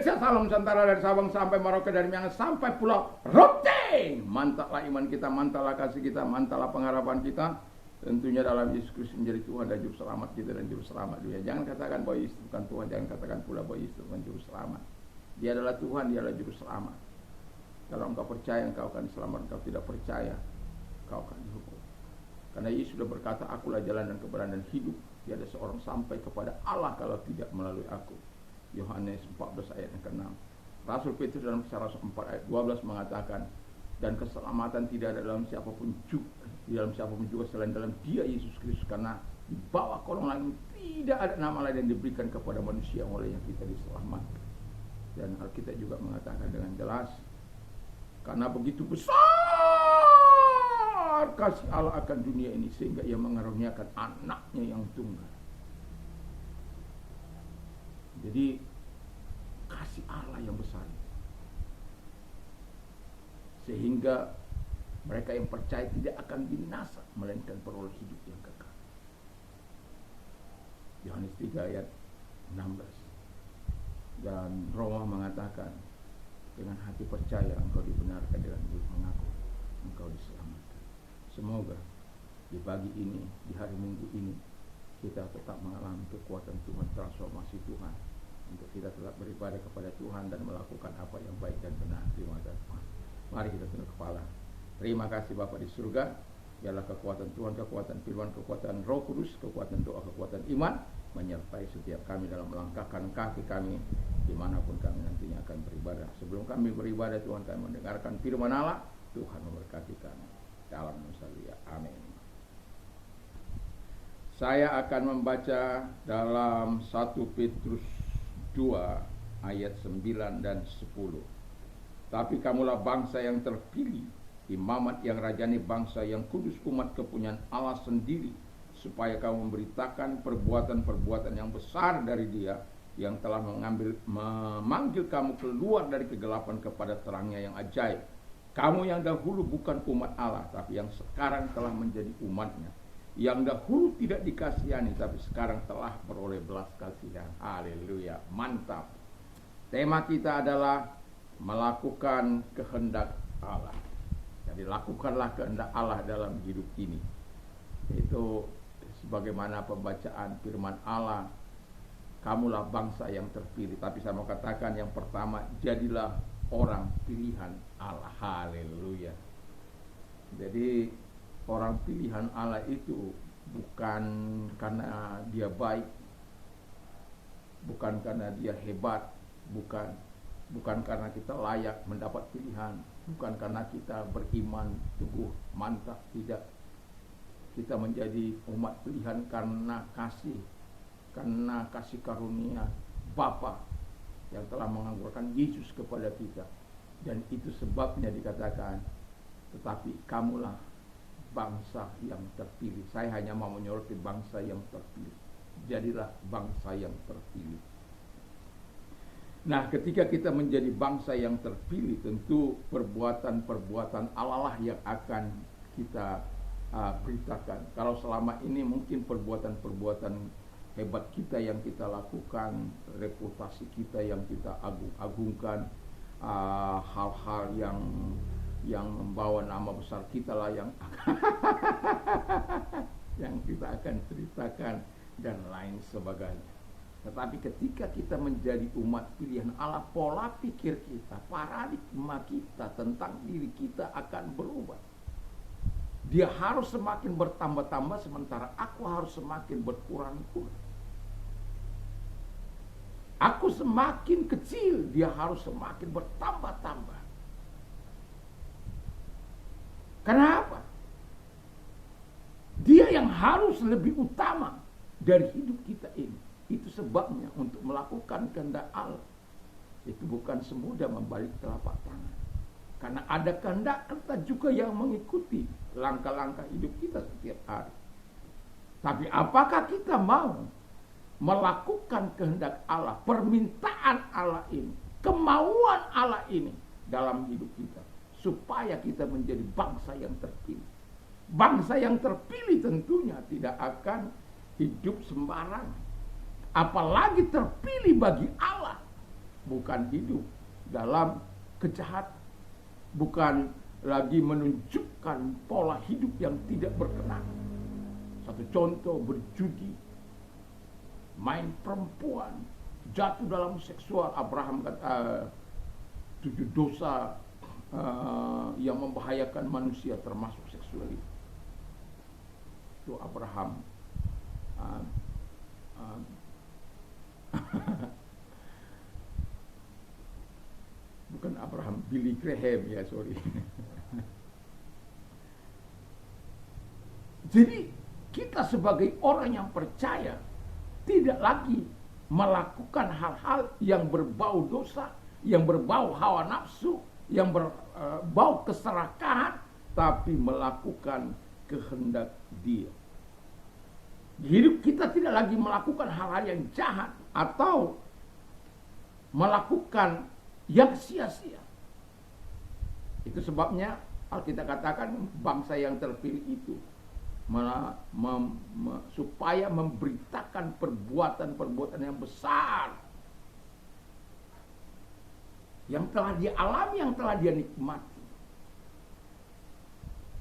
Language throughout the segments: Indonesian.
Sejak Salom Nusantara dari Sabang sampai Merauke, dari Miangas sampai Pulau Rote. Mantaplah iman kita, mantaplah kasih kita, mantaplah pengharapan kita. Tentunya dalam Yesus Kristus menjadi Tuhan dan Juru Selamat kita dan Juru Selamat dunia. Jangan katakan bahwa Yesus bukan Tuhan, jangan katakan pula bahwa Yesus bukan Juru Selamat. Dia adalah Tuhan, dia adalah Juru Selamat. Kalau engkau percaya, engkau akan selamat. Engkau tidak percaya, engkau akan dihukum. Karena Yesus sudah berkata, akulah jalan dan kebenaran dan hidup. Tiada seorang sampai kepada Allah kalau tidak melalui aku. Yohanes 14 ayat yang ke-6. Rasul Petrus dalam Kisah Rasul 4 ayat 12 mengatakan, dan keselamatan tidak ada dalam siapapun juga selain dalam Dia Yesus Kristus, karena di bawah kolong langit tidak ada nama lain yang diberikan kepada manusia oleh yang kita diselamatkan. Dan Alkitab juga mengatakan dengan jelas, karena begitu besar kasih Allah akan dunia ini sehingga Ia mengaruniakan anaknya yang tunggal. Jadi kasih Allah yang besar, sehingga mereka yang percaya tidak akan binasa, melainkan peroleh hidup yang kekal. Yohanes 3 ayat 16. Dan Roma mengatakan, dengan hati percaya engkau dibenarkan, dengan mulut mengaku engkau diselamatkan. Semoga di pagi ini, di hari Minggu ini, kita tetap mengalami kekuatan Tuhan, transformasi Tuhan, untuk kita tetap beribadah kepada Tuhan dan melakukan apa yang baik dan benar. Terima kasih Tuhan. Mari kita tunduk kepala. Terima kasih Bapa di surga. Biarlah kekuatan Tuhan, kekuatan firman, kekuatan Roh Kudus, kekuatan doa, kekuatan iman menyertai setiap kami dalam melangkahkan kaki kami dimanapun kami nantinya akan beribadah. Sebelum kami beribadah, Tuhan, kami mendengarkan firman Allah. Tuhan memberkati kami. Dalam nama Dia. Amin. Saya akan membaca dalam 1 Petrus 2 ayat 9 dan 10. Tapi kamulah bangsa yang terpilih, imamat yang rajani, bangsa yang kudus, umat kepunyaan Allah sendiri, supaya kamu memberitakan perbuatan-perbuatan yang besar dari Dia yang telah memanggil kamu keluar dari kegelapan kepada terangnya yang ajaib. Kamu yang dahulu bukan umat Allah, tapi yang sekarang telah menjadi umatnya. Yang dahulu tidak dikasihani, tapi sekarang telah beroleh belas kasihan. Haleluya, mantap. Tema kita adalah melakukan kehendak Allah. Jadi lakukanlah kehendak Allah dalam hidup ini. Itu sebagaimana pembacaan firman Allah, kamulah bangsa yang terpilih. Tapi saya mau katakan yang pertama, jadilah orang pilihan Allah. Haleluya. Jadi orang pilihan Allah itu bukan karena dia baik, bukan karena dia hebat, bukan karena kita layak mendapat pilihan, bukan karena kita beriman teguh, mantap, tidak. Kita menjadi umat pilihan karena kasih karunia Bapa yang telah menganugerahkan Yesus kepada kita. Dan itu sebabnya dikatakan, tetapi kamulah bangsa yang terpilih. Saya hanya mau menyoroti bangsa yang terpilih. Jadilah bangsa yang terpilih. Nah, ketika kita menjadi bangsa yang terpilih, tentu perbuatan-perbuatan Allah lah yang akan kita beritakan. Kalau selama ini mungkin perbuatan-perbuatan hebat kita yang kita lakukan, reputasi kita yang kita agungkan, hal-hal yang membawa nama besar kita lah yang yang kita akan ceritakan dan lain sebagainya. Tetapi ketika kita menjadi umat pilihan Allah, pola pikir kita, paradigma kita tentang diri kita akan berubah. Dia harus semakin bertambah-tambah, sementara aku harus semakin berkurang-kurang. Aku semakin kecil, dia harus semakin bertambah-tambah. Kenapa? Dia yang harus lebih utama dari hidup kita ini. Itu sebabnya untuk melakukan kehendak Allah, itu bukan semudah membalik telapak tangan. Karena ada kehendak kita juga yang mengikuti langkah-langkah hidup kita setiap hari. Tapi apakah kita mau melakukan kehendak Allah, permintaan Allah ini, kemauan Allah ini dalam hidup kita, supaya kita menjadi bangsa yang terpilih. Bangsa yang terpilih tentunya tidak akan hidup sembarangan, apalagi terpilih bagi Allah. bukan hidup dalam kejahatan, bukan lagi menunjukkan pola hidup yang tidak berkenan. Satu contoh, berjudi, main perempuan, jatuh dalam seksual. Abraham kata 7 dosa yang membahayakan manusia termasuk seksual itu. Itu Abraham bukan Abraham, Billy Graham ya, sorry. Jadi kita sebagai orang yang percaya tidak lagi melakukan hal-hal yang berbau dosa, yang berbau hawa nafsu, yang berbau keserakahan, tapi melakukan kehendak Dia. Hidup kita tidak lagi melakukan hal-hal yang jahat atau melakukan yang sia-sia. Itu sebabnya Alkitab katakan bangsa yang terpilih itu supaya memberitakan perbuatan-perbuatan yang besar yang telah dia alami, yang telah dia nikmati.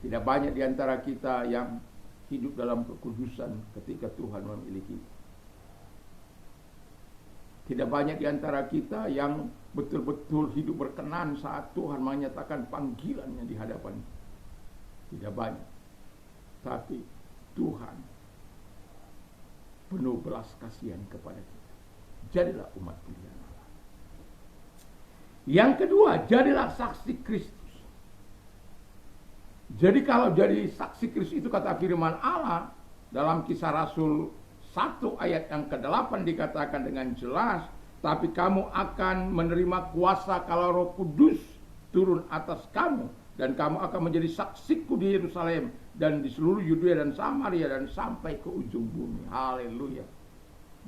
Tidak banyak di antara kita yang hidup dalam kekudusan ketika Tuhan memilih kita. Tidak banyak di antara kita yang betul-betul hidup berkenan saat Tuhan menyatakan panggilannya di hadapan. Tidak banyak. Tapi Tuhan penuh belas kasihan kepada kita. Jadilah umat pilihan Allah. Yang kedua, jadilah saksi Kristus. Jadi kalau jadi saksi Kristus itu kata firman Allah dalam Kisah Rasul 1 ayat yang ke-8 dikatakan dengan jelas, tapi kamu akan menerima kuasa kalau Roh Kudus turun atas kamu, dan kamu akan menjadi saksiku di Yerusalem dan di seluruh Yudea dan Samaria dan sampai ke ujung bumi. Haleluya.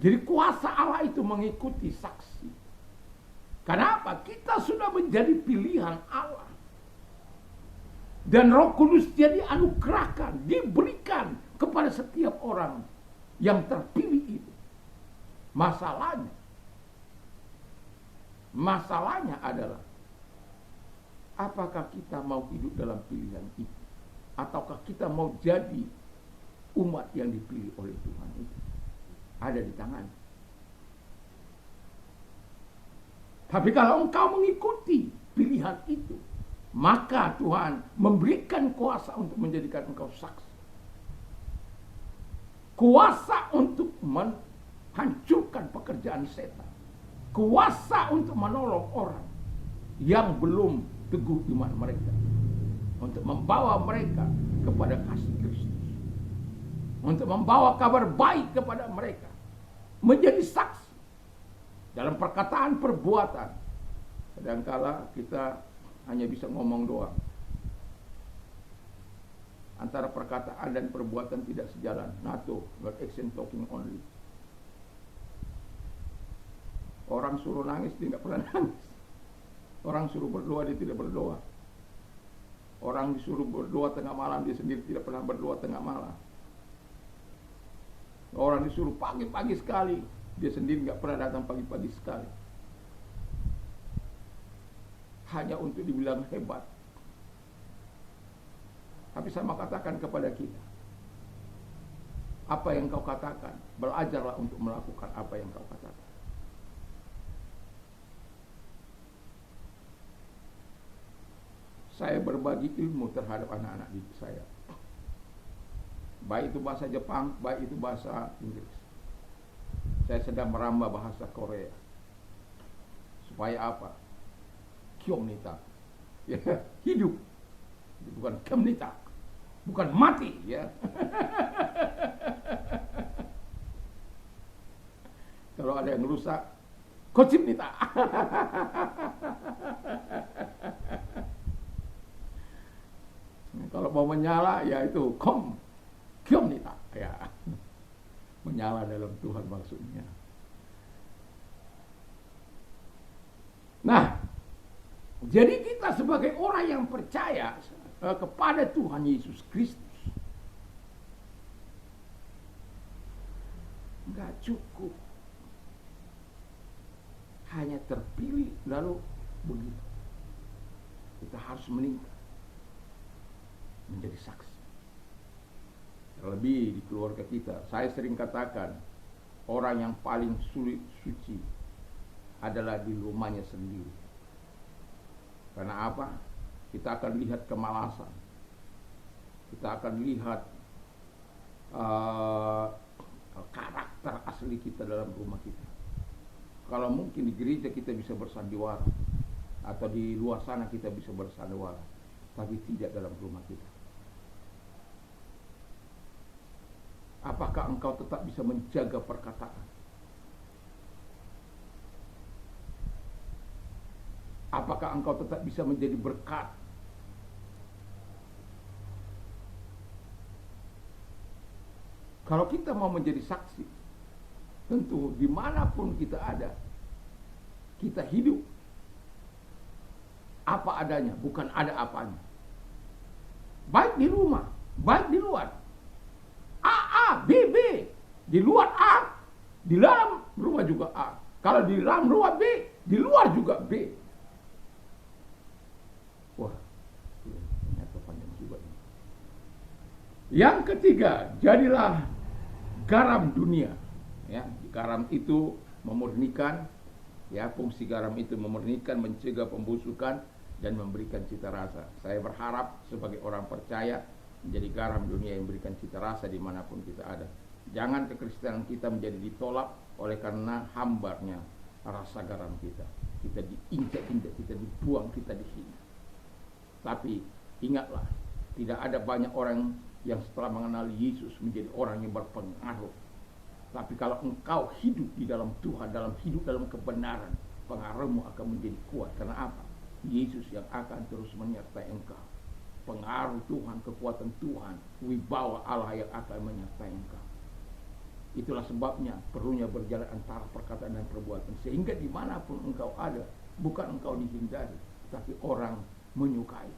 Jadi kuasa Allah itu mengikuti saksi. Kenapa? Kita sudah menjadi pilihan Allah. Dan Roh Kudus jadi anugerahkan, diberikan kepada setiap orang yang terpilih itu. Masalahnya adalah apakah kita mau hidup dalam pilihan itu, ataukah kita mau jadi umat yang dipilih oleh Tuhan itu. Ada di tangan. Tapi kalau engkau mengikuti pilihan itu, maka Tuhan memberikan kuasa untuk menjadikan engkau saksi. Kuasa untuk menghancurkan pekerjaan setan. Kuasa untuk menolong orang yang belum teguh iman mereka. Untuk membawa mereka kepada kasih Kristus. Untuk membawa kabar baik kepada mereka. Menjadi saksi. Dalam perkataan, perbuatan. Kadangkala kita hanya bisa ngomong doang. Antara perkataan dan perbuatan tidak sejalan. NATO, not action, talking only. Orang suruh nangis, dia tidak pernah nangis. Orang suruh berdoa, dia tidak berdoa. Orang disuruh berdoa tengah malam, dia sendiri tidak pernah berdoa tengah malam. Orang disuruh pagi-pagi sekali, dia sendiri tidak pernah datang pagi-pagi sekali. Hanya untuk dibilang hebat. Tapi saya mau katakan kepada kita, apa yang kau katakan, belajarlah untuk melakukan apa yang kau katakan. Saya berbagi ilmu terhadap anak-anak didik saya. Baik itu bahasa Jepang, baik itu bahasa Inggris. Saya sedang merambah bahasa Korea. Supaya apa? Kyomnita, ya, hidup, bukan kyomnita, bukan mati, ya. Kalau ada yang rusak, kochimnita. Kalau mau menyala, ya itu kyomnita, ya, menyala dalam Tuhan maksudnya. Nah, jadi kita sebagai orang yang percaya kepada Tuhan Yesus Kristus, enggak cukup hanya terpilih lalu begitu. Kita harus meningkat menjadi saksi. Terlebih di keluarga kita. Saya sering katakan, orang yang paling sulit suci adalah di rumahnya sendiri. Karena apa? Kita akan lihat kemalasan. Kita akan lihat karakter asli kita dalam rumah kita. Kalau mungkin di gereja kita bisa bersandiwara, atau di luar sana kita bisa bersandiwara, tapi tidak dalam rumah kita. Apakah engkau tetap bisa menjaga perkataan? Apakah engkau tetap bisa menjadi berkat? Kalau kita mau menjadi saksi, tentu dimanapun kita ada, kita hidup apa adanya, bukan ada apanya. Baik di rumah, baik di luar. A, B, B. Di luar A, di dalam rumah juga A. Kalau di dalam rumah B, di luar juga B. Wah, ternyata panjang juga ini. Yang ketiga, jadilah garam dunia. Ya, garam itu memurnikan, ya, fungsi garam itu memurnikan, mencegah pembusukan dan memberikan cita rasa. Saya berharap sebagai orang percaya menjadi garam dunia yang memberikan cita rasa dimanapun kita ada. Jangan kekristenan kita menjadi ditolak oleh karena hambarnya rasa garam kita. Kita diinjak-injak, kita dibuang, kita dihina. Tapi ingatlah, tidak ada banyak orang yang setelah mengenal Yesus menjadi orang yang berpengaruh. Tapi kalau engkau hidup di dalam Tuhan, hidup dalam kebenaran, pengaruhmu akan menjadi kuat. Karena apa? Yesus yang akan terus menyertai engkau. Pengaruh Tuhan, kekuatan Tuhan, wibawa Allah yang akan menyertai engkau. Itulah sebabnya perlunya berjalan antara perkataan dan perbuatan. Sehingga dimanapun engkau ada, bukan engkau dihindari, tapi orang menyukai.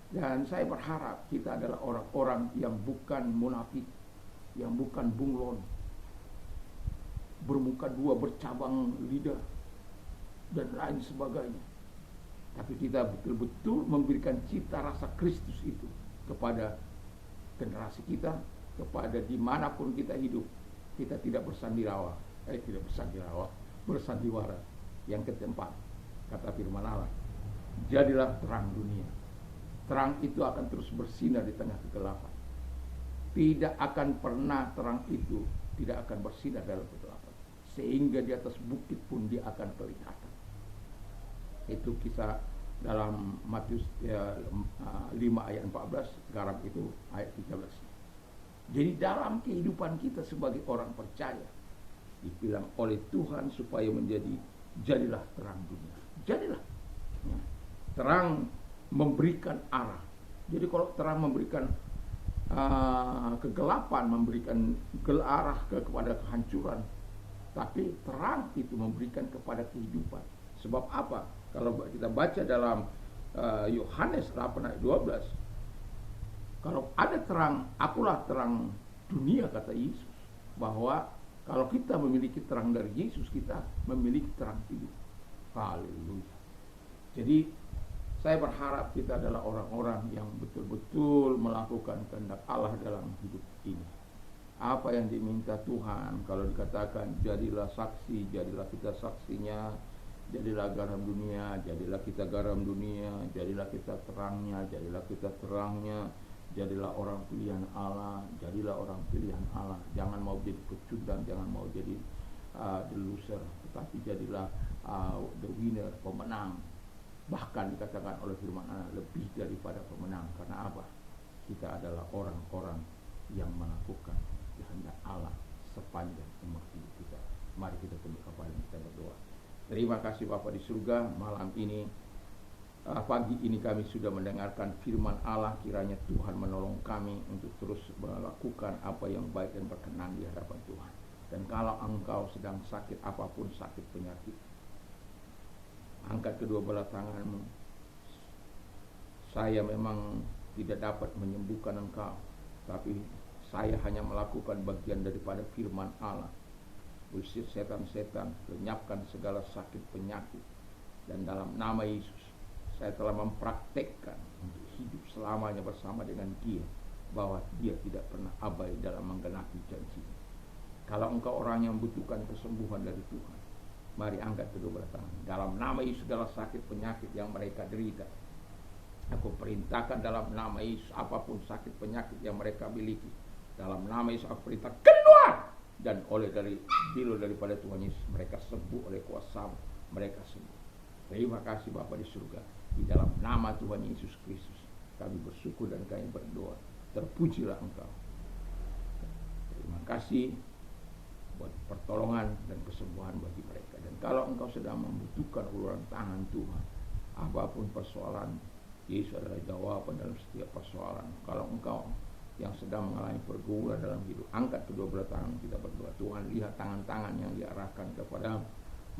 Dan saya berharap kita adalah orang-orang yang bukan munafik, yang bukan bunglon, bermuka dua, bercabang lidah, dan lain sebagainya. Tapi kita betul-betul memberikan cita rasa Kristus itu kepada generasi kita, kepada dimanapun kita hidup. Kita tidak bersandiwara. Yang keempat, kata firman Allah, jadilah terang dunia. Terang itu akan terus bersinar di tengah kegelapan. Tidak akan pernah terang itu tidak akan bersinar dalam kegelapan. Sehingga di atas bukit pun dia akan kelihatan. Itu kisah dalam Matius 5 ayat 14, garam itu ayat 13. Jadi dalam kehidupan kita sebagai orang percaya, dibilang oleh Tuhan supaya jadilah terang dunia. Jadilah. Ya. Terang memberikan arah. Jadi kalau terang memberikan kegelapan, memberikan arah kepada kehancuran, tapi terang itu memberikan kepada kehidupan. Sebab apa? Kalau kita baca dalam Yohanes 8 ayat 12, kalau ada terang, akulah terang dunia, kata Yesus. Bahwa kalau kita memiliki terang dari Yesus, kita memiliki terang hidup. Haleluya. Jadi saya berharap kita adalah orang-orang yang betul-betul melakukan kehendak Allah dalam hidup ini. Apa yang diminta Tuhan, kalau dikatakan jadilah saksi, jadilah kita saksinya, jadilah garam dunia, jadilah kita garam dunia, jadilah kita terangnya, jadilah kita terangnya, jadilah orang pilihan Allah, jadilah orang pilihan Allah. Jangan mau jadi pecundang, jangan mau jadi the loser, tetapi jadilah the winner, pemenang. Bahkan dikatakan oleh firman Allah, lebih daripada pemenang. Karena apa? Kita adalah orang-orang yang melakukan kehendak Allah sepanjang umur hidup kita. Mari kita tunduk kepala kita berdoa. Terima kasih Bapa di surga, malam ini, pagi ini kami sudah mendengarkan firman Allah. Kiranya Tuhan menolong kami untuk terus melakukan apa yang baik dan berkenan di hadapan Tuhan. Dan kalau engkau sedang sakit, apapun sakit penyakit, angkat kedua belah tanganmu. Saya memang tidak dapat menyembuhkan engkau, tapi saya hanya melakukan bagian daripada firman Allah. usir setan-setan, lenyapkan segala sakit penyakit. Dan dalam nama Yesus, saya telah mempraktekkan untuk hidup selamanya bersama dengan Dia, bahwa Dia tidak pernah abai dalam menggenapi janji-Nya. Kalau engkau orang yang membutuhkan kesembuhan dari Tuhan, mari angkat kedua belah tangan. Dalam nama Yesus, segala sakit penyakit yang mereka derita, aku perintahkan dalam nama Yesus, apapun sakit penyakit yang mereka miliki, dalam nama Yesus aku perintah keluar. Dan oleh daripada Tuhan Yesus, mereka sembuh oleh kuasa, mereka sembuh. Terima kasih Bapa di surga. Di dalam nama Tuhan Yesus Kristus, kami bersyukur dan kami berdoa. Terpujilah Engkau. Terima kasih buat pertolongan dan kesembuhan bagi mereka. Dan kalau engkau sedang membutuhkan uluran tangan Tuhan, apapun persoalan, Yesus adalah jawaban dalam setiap persoalan. Kalau engkau yang sedang mengalami pergumulan dalam hidup, angkat kedua belah tangan kita berdoa. Tuhan, lihat tangan-tangan yang diarahkan kepadamu.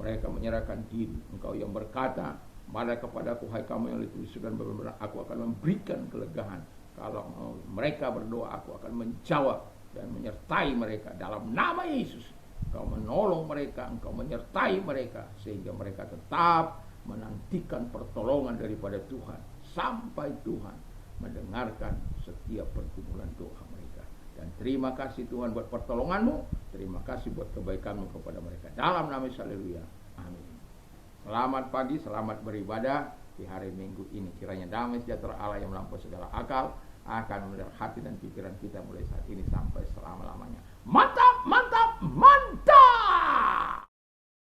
Mereka menyerahkan diri. Engkau yang berkata, "Mari kepadaku, hai kamu yang dituliskan benar-benar, aku akan memberikan kelegaan." Kalau mereka berdoa, aku akan menjawab dan menyertai mereka dalam nama Yesus. Engkau menolong mereka, engkau menyertai mereka, sehingga mereka tetap menantikan pertolongan daripada Tuhan, sampai Tuhan mendengarkan setiap pergumulan doa mereka. Dan terima kasih Tuhan buat pertolonganmu, terima kasih buat kebaikanmu kepada mereka. Dalam nama Yesus, haleluya, amin. Selamat pagi, selamat beribadah di hari Minggu ini. Kiranya damai sejahtera Allah yang melampaui segala akal akan memelihara hati dan pikiran kita mulai saat ini sampai selama-lamanya. Mantap, mantap, mantap.